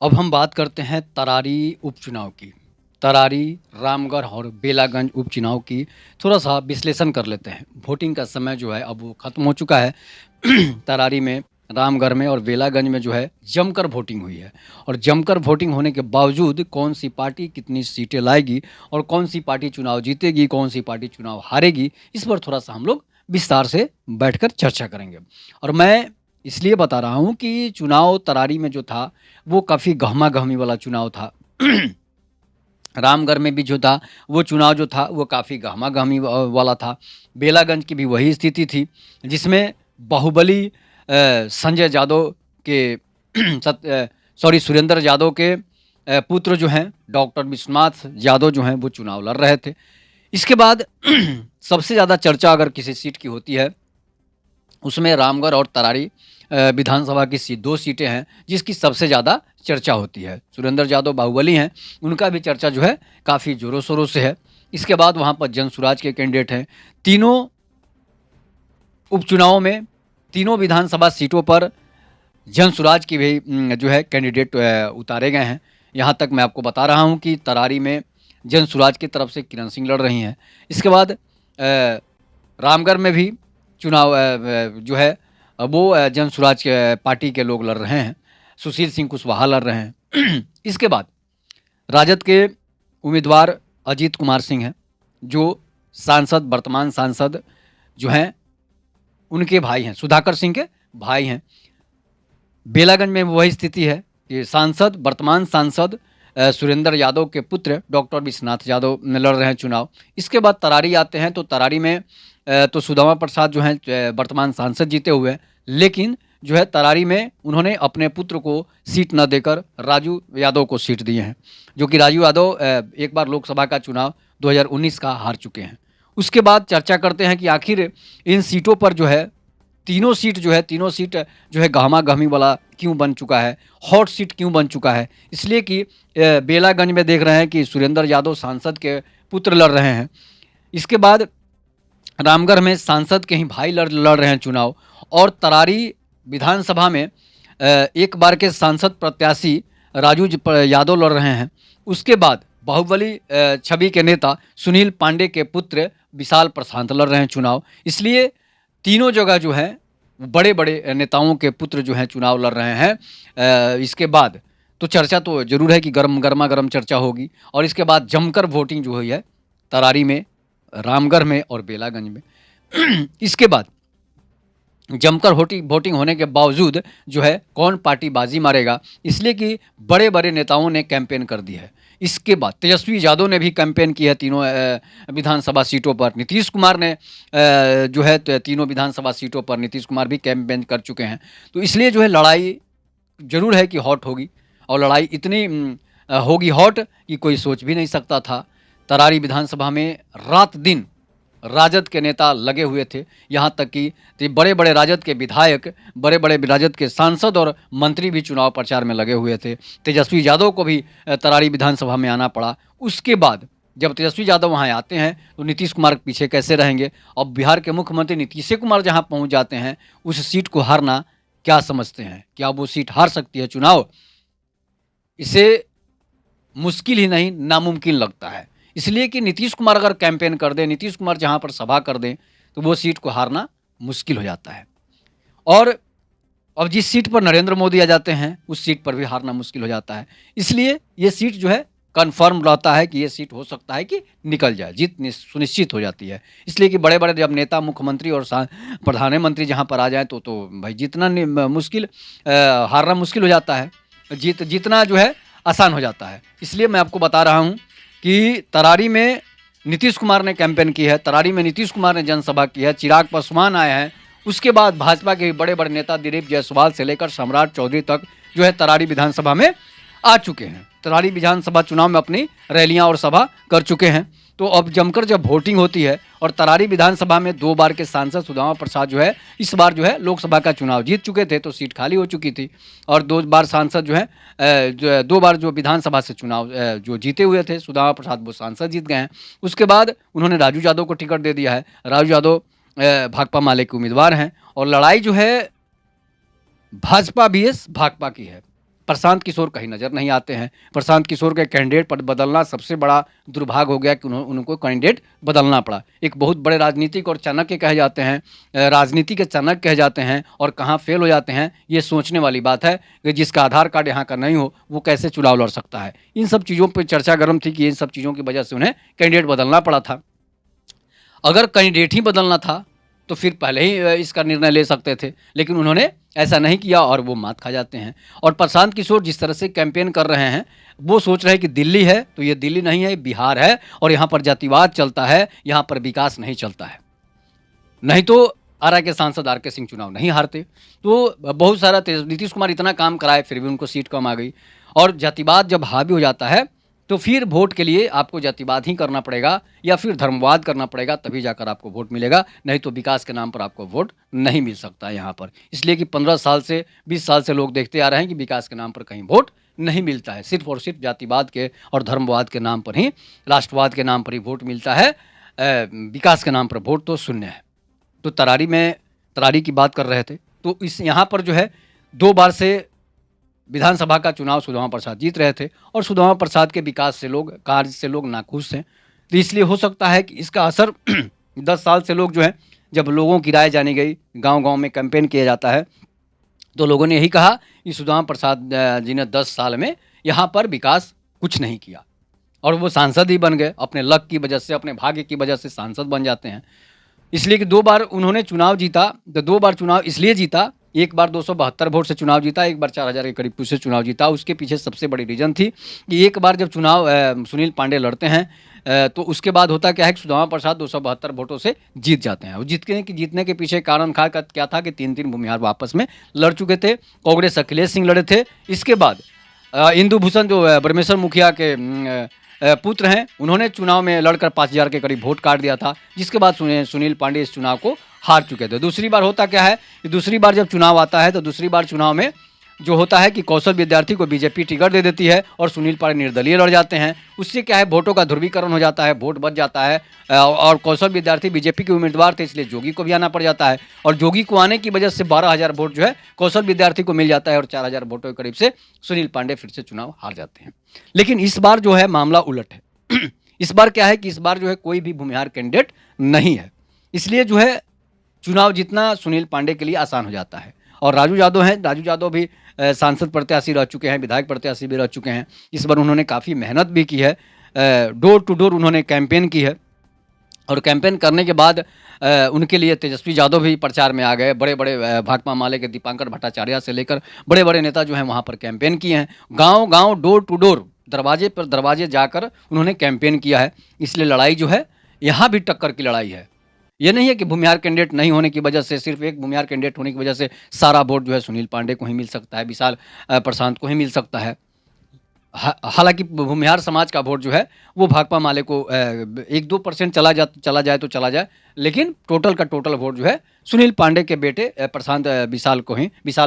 अब हम बात करते हैं तरारी उपचुनाव की। तरारी, रामगढ़ और बेलागंज उपचुनाव की थोड़ा-सा विश्लेषण कर लेते हैं। वोटिंग का समय जो है अब वो ख़त्म हो चुका है। तरारी में, रामगढ़ में और बेलागंज में जो है जमकर वोटिंग हुई है और जमकर वोटिंग होने के बावजूद कौन-सी पार्टी कितनी सीटें लाएगी और कौन-सी पार्टी चुनाव जीतेगी, कौन-सी पार्टी चुनाव हारेगी, इस पर थोड़ा-सा हम लोग विस्तार से बैठकर चर्चा करेंगे। और मैं इसलिए बता रहा हूँ कि चुनाव तरारी में जो था वो काफ़ी गहमा-गहमी वाला चुनाव था। रामगढ़ में भी जो था, वो चुनाव जो था, वो काफ़ी गहमा-गहमी वाला था। बेलागंज की भी वही स्थिति थी, जिसमें बाहुबली संजय यादव के सुरेंद्र यादव के पुत्र जो हैं, डॉक्टर विश्वनाथ यादव जो हैं, वो चुनाव लड़ रहे थे। इसके बाद सबसे ज़्यादा चर्चा अगर किसी सीट की होती है, उसमें रामगढ़ और तरारी विधानसभा की 2 सीटें हैं, जिसकी सबसे ज़्यादा चर्चा होती है। सुरेंद्र यादव बाहुबली हैं, उनका भी चर्चा जो है काफ़ी ज़ोरों-शोरों से है। इसके बाद वहाँ पर जनसुराज के कैंडिडेट हैं। तीनों उपचुनावों में, तीनों विधानसभा सीटों पर जनसुराज की भी जो है कैंडिडेट उतारे गए हैं। यहाँ तक मैं आपको बता रहा हूँ कि तरारी में जनसुराज की तरफ से किरण सिंह लड़ रही हैं। इसके बाद रामगढ़ में भी चुनाव जो है वो जनसुराज के पार्टी के लोग लड़ रहे हैं। सुशील सिंह कुशवाहा लड़ रहे हैं। इसके बाद राजद के उम्मीदवार अजीत कुमार सिंह हैं, जो वर्तमान सांसद जो हैं, उनके भाई हैं, सुधाकर सिंह के भाई हैं। बेलागंज में वही स्थिति है कि वर्तमान सांसद सुरेंद्र यादव के पुत्र डॉक्टर विश्वनाथ यादव लड़ रहे हैं चुनाव। इसके बाद तरारी आते हैं, तो तरारी में तो सुदामा प्रसाद जो हैं वर्तमान सांसद जीते हुए हैं, लेकिन जो है तरारी में उन्होंने अपने पुत्र को सीट न देकर राजू यादव को सीट दिए हैं, जो कि राजू यादव एक बार लोकसभा का चुनाव 2019 का हार चुके हैं। उसके बाद चर्चा करते हैं कि आखिर इन सीटों पर जो है तीनों सीट जो है गहमा-गहमी वाला क्यों बन चुका है, हॉट सीट क्यों बन चुका है? इसलिए कि बेलागंज में देख रहे हैं कि सुरेंद्र यादव सांसद के पुत्र लड़ रहे हैं। इसके बाद रामगढ़ में सांसद के ही भाई लड़ रहे हैं चुनाव और तरारी विधानसभा में एक बार के सांसद प्रत्याशी यादव लड़ रहे हैं। उसके बाद बाहुबली छवि के नेता सुनील पांडे के पुत्र विशाल प्रशांत लड़ रहे हैं चुनाव। इसलिए तीनों जगह जो है बड़े-बड़े नेताओं के पुत्र जो हैं चुनाव लड़ रहे हैं। इसके बाद तो चर्चा तो ज़रूर है कि गरमा-गरम चर्चा होगी और इसके बाद जमकर वोटिंग जो हुई है तरारी में, रामगढ़ में और बेलागंज में। इसके बाद जमकर वोटिंग होने के बावजूद जो है कौन पार्टी बाजी मारेगा, इसलिए कि बड़े-बड़े नेताओं ने कैंपेन कर दी है। इसके बाद तेजस्वी यादव ने भी कैंपेन की है तीनों विधानसभा सीटों पर। नीतीश कुमार ने जो है तीनों विधानसभा सीटों पर नीतीश कुमार भी कैंपेन कर चुके हैं। तो इसलिए जो है लड़ाई ज़रूर है कि हॉट होगी और लड़ाई इतनी होगी हॉट कि कोई सोच भी नहीं सकता था। तरारी विधानसभा में रात-दिन राजद के नेता लगे हुए थे, यहाँ तक कि बड़े-बड़े राजद के विधायक, बड़े-बड़े राजद के सांसद और मंत्री भी चुनाव प्रचार में लगे हुए थे। तेजस्वी यादव को भी तरारी विधानसभा में आना पड़ा। उसके बाद जब तेजस्वी यादव वहाँ आते हैं, तो नीतीश कुमार पीछे कैसे रहेंगे? अब बिहार के मुख्यमंत्री नीतीश कुमार जहाँ पहुँच जाते हैं, उस सीट को हारना क्या समझते हैं? क्या वो सीट हार सकती है चुनाव? इसे मुश्किल ही नहीं, नामुमकिन लगता है। इसलिए कि नीतीश कुमार अगर कैंपेन कर दें, नीतीश कुमार जहाँ पर सभा कर दें, तो वो सीट को हारना मुश्किल हो जाता है। और अब जिस सीट पर नरेंद्र मोदी आ जाते हैं, उस सीट पर भी हारना मुश्किल हो जाता है। इसलिए ये सीट जो है कन्फर्म रहता है कि ये सीट हो सकता है कि निकल जाए, जीत सुनिश्चित हो जाती है। इसलिए कि बड़े-बड़े जब नेता, मुख्यमंत्री और प्रधानमंत्री जहाँ पर आ जाएँ, तो भाई जीतना मुश्किल, हारना मुश्किल हो जाता है। जीतना जो है आसान हो जाता है। इसलिए मैं आपको बता रहा हूँ कि तरारी में नीतीश कुमार ने कैंपेन की है, तरारी में नीतीश कुमार ने जनसभा की है, चिराग पासवान आए हैं। उसके बाद भाजपा के बड़े-बड़े नेता दिलीप जायसवाल से लेकर सम्राट चौधरी तक जो है तरारी विधानसभा में आ चुके हैं। तरारी विधानसभा चुनाव में अपनी रैलियां और सभा कर चुके हैं। तो अब जमकर जब वोटिंग होती है और तरारी विधानसभा में 2 बार के सांसद सुदामा प्रसाद जो है इस बार जो है लोकसभा का चुनाव जीत चुके थे, तो सीट खाली हो चुकी थी और 2 बार सांसद जो है 2 बार जो विधानसभा से चुनाव जो जीते हुए थे सुदामा प्रसाद, वो सांसद जीत गए हैं। उसके बाद उन्होंने राजू यादव को टिकट दे दिया है। राजू यादव भाकपा माले के उम्मीदवार हैं और लड़ाई जो है भाजपा बीएस भाकपा की है। प्रशांत किशोर कहीं नज़र नहीं आते हैं। प्रशांत किशोर के कैंडिडेट पर बदलना सबसे बड़ा दुर्भाग्य हो गया कि उनको कैंडिडेट बदलना पड़ा। एक बहुत बड़े राजनीतिक और चाणक्य कहे जाते हैं, राजनीति के चाणक्य कहे जाते हैं, और कहाँ फेल हो जाते हैं ये सोचने वाली बात है कि जिसका आधार कार्ड यहाँ का नहीं हो वो कैसे चुनाव लड़ सकता है। इन सब चीज़ों पर चर्चा गर्म थी कि इन सब चीज़ों की वजह से उन्हें कैंडिडेट बदलना पड़ा था। अगर कैंडिडेट ही बदलना था तो फिर पहले ही इसका निर्णय ले सकते थे, लेकिन उन्होंने ऐसा नहीं किया और वो मात खा जाते हैं। और प्रशांत किशोर जिस तरह से कैंपेन कर रहे हैं, वो सोच रहे हैं कि दिल्ली है तो ये दिल्ली नहीं है, ये बिहार है और यहाँ पर जातिवाद चलता है, यहाँ पर विकास नहीं चलता है। नहीं तो आरा के सांसद आर के सिंह चुनाव नहीं हारते। तो बहुत सारा नीतीश कुमार इतना काम कराए फिर भी उनको सीट कम आ गई। और जातिवाद जब हावी हो जाता है तो फिर वोट के लिए आपको जातिवाद ही करना पड़ेगा या फिर धर्मवाद करना पड़ेगा, तभी जाकर आपको वोट मिलेगा, नहीं तो विकास के नाम पर आपको वोट नहीं मिल सकता है यहाँ पर। इसलिए कि 15 साल से 20 साल से लोग देखते आ रहे हैं कि विकास के नाम पर कहीं वोट नहीं मिलता है, सिर्फ और सिर्फ जातिवाद के और धर्मवाद के नाम पर ही, राष्ट्रवाद के नाम पर ही वोट मिलता है। विकास के नाम पर वोट तो शून्य है। तो तरारी की बात कर रहे थे, तो इस यहाँ पर जो है 2 बार से विधानसभा का चुनाव सुदामा प्रसाद जीत रहे थे और सुदामा प्रसाद के विकास से लोग, कार्य से लोग नाखुश हैं। तो इसलिए हो सकता है कि इसका असर 10 साल से लोग जो है, जब लोगों की राय जानी गई, गांव-गांव में कैंपेन किया जाता है, तो लोगों ने यही कहा कि सुदामा प्रसाद जी ने 10 साल में यहाँ पर विकास कुछ नहीं किया और वो सांसद ही बन गए। अपने लक की वजह से, अपने भाग्य की वजह से सांसद बन जाते हैं। इसलिए कि 2 बार उन्होंने चुनाव जीता, तो 2 बार चुनाव इसलिए जीता, एक बार 272 वोट से चुनाव जीता, एक बार 4000 के करीब से चुनाव जीता। उसके पीछे सबसे बड़ी रीज़न थी कि एक बार जब चुनाव सुनील पांडे लड़ते हैं तो उसके बाद होता क्या है कि सुदामा प्रसाद 272 वोटों से जीत जाते हैं। और जीतने के पीछे कारण क्या था कि 3 भूमिहार आपस में लड़ चुके थे। कांग्रेस अखिलेश सिंह लड़े थे। इसके बाद इंदु भूषण जो ब्रह्मेश्वर मुखिया के पुत्र हैं, उन्होंने चुनाव में लड़कर 5000 के करीब वोट काट दिया था, जिसके बाद सुनील पांडे इस चुनाव को हार चुके थे। दूसरी बार होता क्या है कि दूसरी बार जब चुनाव आता है तो दूसरी बार चुनाव में जो होता है कि कौशल विद्यार्थी को बीजेपी टिकट दे देती है और सुनील पांडे निर्दलीय लड़ जाते हैं। उससे क्या है, वोटों का ध्रुवीकरण हो जाता है, वोट बच जाता है। और कौशल विद्यार्थी बीजेपी के उम्मीदवार थे, इसलिए जोगी को भी आना पड़ जाता है और जोगी को आने की वजह से 12000 वोट जो है कौशल विद्यार्थी को मिल जाता है और 4000 वोटों के करीब से सुनील पांडे फिर से चुनाव हार जाते हैं। लेकिन इस बार जो है मामला उलट है। इस बार क्या है कि इस बार जो है कोई भी भूमिहार कैंडिडेट नहीं है, इसलिए जो है चुनाव जीतना सुनील पांडे के लिए आसान हो जाता है। और राजू यादव हैं, राजू यादव भी सांसद प्रत्याशी रह चुके हैं, विधायक प्रत्याशी भी रह चुके हैं। इस बार उन्होंने काफ़ी मेहनत भी की है, डोर टू डोर उन्होंने कैंपेन की है और कैंपेन करने के बाद उनके लिए तेजस्वी यादव भी प्रचार में आ गए। बड़े बड़े भाकपा माले के दीपांकर भट्टाचार्य से लेकर बड़े बड़े नेता जो हैं वहाँ पर कैंपेन किए हैं। गांव गांव, डोर टू डोर, दरवाजे पर दरवाजे जाकर उन्होंने कैंपेन किया है। इसलिए लड़ाई जो है यहाँ भी टक्कर की लड़ाई है। ये नहीं है कि भूमिहार कैंडिडेट नहीं होने की वजह से, सिर्फ एक भूमिहार कैंडिडेट होने की वजह से सारा वोट जो है सुनील पांडे को ही मिल सकता है, विशाल प्रशांत को ही मिल सकता है। हालांकि भूमिहार समाज का वोट जो है वो भाकपा माले को 1-2% चला जाए तो चला जाए, लेकिन टोटल का टोटल वोट जो है सुनील पांडे के बेटे विशाल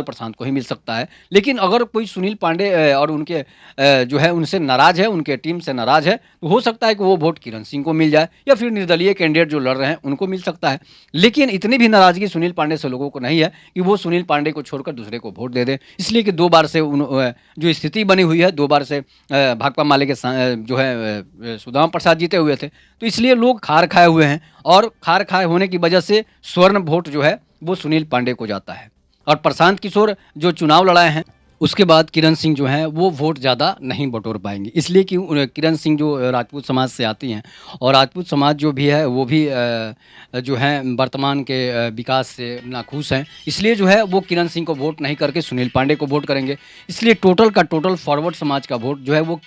प्रशांत को ही मिल सकता है। लेकिन अगर कोई सुनील पांडे और उनके जो है उनसे नाराज़ है, उनके टीम से नाराज़ है, तो हो सकता है कि वो वोट किरण सिंह को मिल जाए या फिर निर्दलीय कैंडिडेट जो लड़ रहे हैं उनको मिल सकता है। लेकिन इतनी भी नाराज़गी सुनील पांडे से लोगों को नहीं है कि वो सुनील पांडे को छोड़कर दूसरे को वोट दे दें। इसलिए कि 2 बार से जो स्थिति बनी हुई है, 2 बार से भाकपा माले के जो है सुदामा प्रसाद जीते हुए थे, तो इसलिए लोग खार खाए हुए हैं और खार खाए होने की वजह से स्वर्ण वोट जो है वो सुनील पांडे को जाता है। और प्रशांत किशोर जो चुनाव लड़ाए हैं उसके बाद किरण सिंह जो हैं वो वोट ज़्यादा नहीं बटोर पाएंगे, इसलिए कि किरण सिंह जो राजपूत समाज से आती हैं और राजपूत समाज जो भी है वो भी जो है वर्तमान के विकास से नाखुश हैं। इसलिए जो है वो किरण सिंह को वोट नहीं करके सुनील पांडे को वोट करेंगे। इसलिए टोटल का टोटल फॉरवर्ड समाज का वोट जो है वो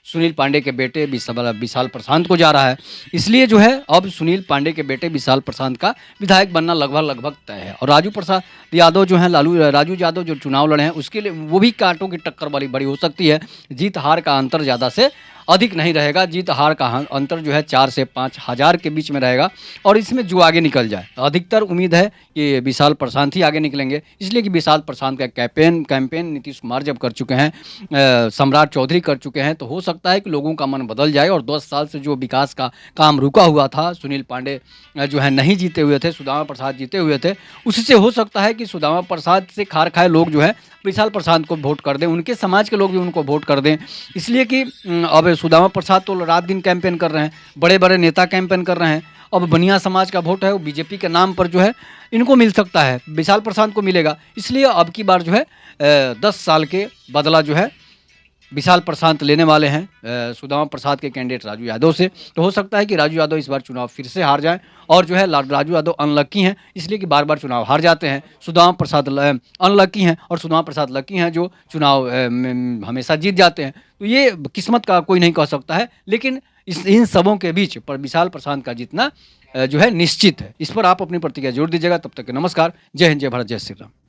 सुनील पांडे के बेटे विशाल प्रशांत को जा रहा है। इसलिए जो है अब सुनील पांडे के बेटे विशाल प्रशांत का विधायक बनना लगभग तय है। और राजू यादव जो हैं, राजू यादव जो चुनाव लड़े हैं उसके लिए वो भी कांटों की टक्कर वाली बड़ी हो सकती है। जीत हार का अंतर ज़्यादा से अधिक नहीं रहेगा। जीत हार का अंतर जो है 4 से 5 हज़ार के बीच में रहेगा और इसमें जो आगे निकल जाए, अधिकतर उम्मीद है कि विशाल प्रशांत ही आगे निकलेंगे, इसलिए कि विशाल प्रशांत का कैंपेन नीतीश कुमार जब कर चुके हैं, सम्राट चौधरी कर चुके हैं, तो हो सकता है कि लोगों का मन बदल जाए और 10 साल से जो विकास का काम रुका हुआ था, सुनील पांडे जो है नहीं जीते हुए थे, सुदामा प्रसाद जीते हुए थे, उससे हो सकता है कि सुदामा प्रसाद से खार खाए लोग जो है विशाल प्रशांत को वोट कर दें, उनके समाज के लोग भी उनको वोट कर दें। इसलिए कि अब सुदामा प्रसाद तो रात दिन कैंपेन कर रहे हैं, बड़े बड़े नेता कैंपेन कर रहे हैं, अब बनिया समाज का वोट है वो बीजेपी के नाम पर जो है इनको मिल सकता है, विशाल प्रशांत को मिलेगा। इसलिए अब की बार जो है 10 साल के बदला जो है विशाल प्रशांत लेने वाले हैं सुदामा प्रसाद के कैंडिडेट राजू यादव से। तो हो सकता है कि राजू यादव इस बार चुनाव फिर से हार जाएं और जो है राजू यादव अनलक्की हैं, इसलिए कि बार बार चुनाव हार जाते हैं। सुदामा प्रसाद अनलक्की हैं और सुदामा प्रसाद लकी हैं जो चुनाव हमेशा जीत जाते हैं। तो ये किस्मत का कोई नहीं कह सकता है, लेकिन इन सबों के बीच पर विशाल प्रशांत का जीतना जो है निश्चित है। इस पर आप अपनी प्रतिक्रिया जोड़ दीजिएगा। तब तक के नमस्कार, जय हिंद, जय भारत, जय श्री राम।